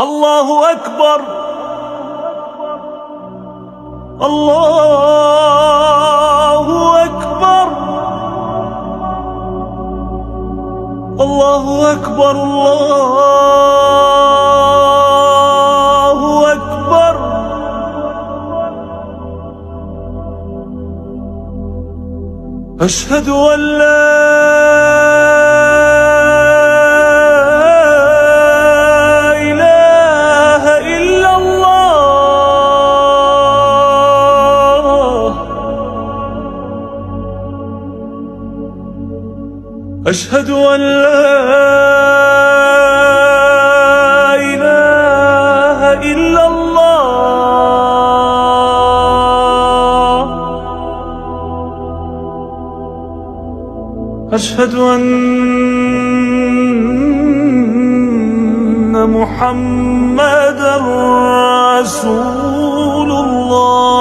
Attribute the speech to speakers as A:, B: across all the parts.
A: الله أكبر. الله أكبر. الله أكبر. الله أكبر. أشهد أن لا أشهد أن لا إله إلا الله. أشهد أن محمدًا رسول الله.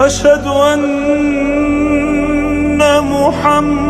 A: أشهد أن محمدًا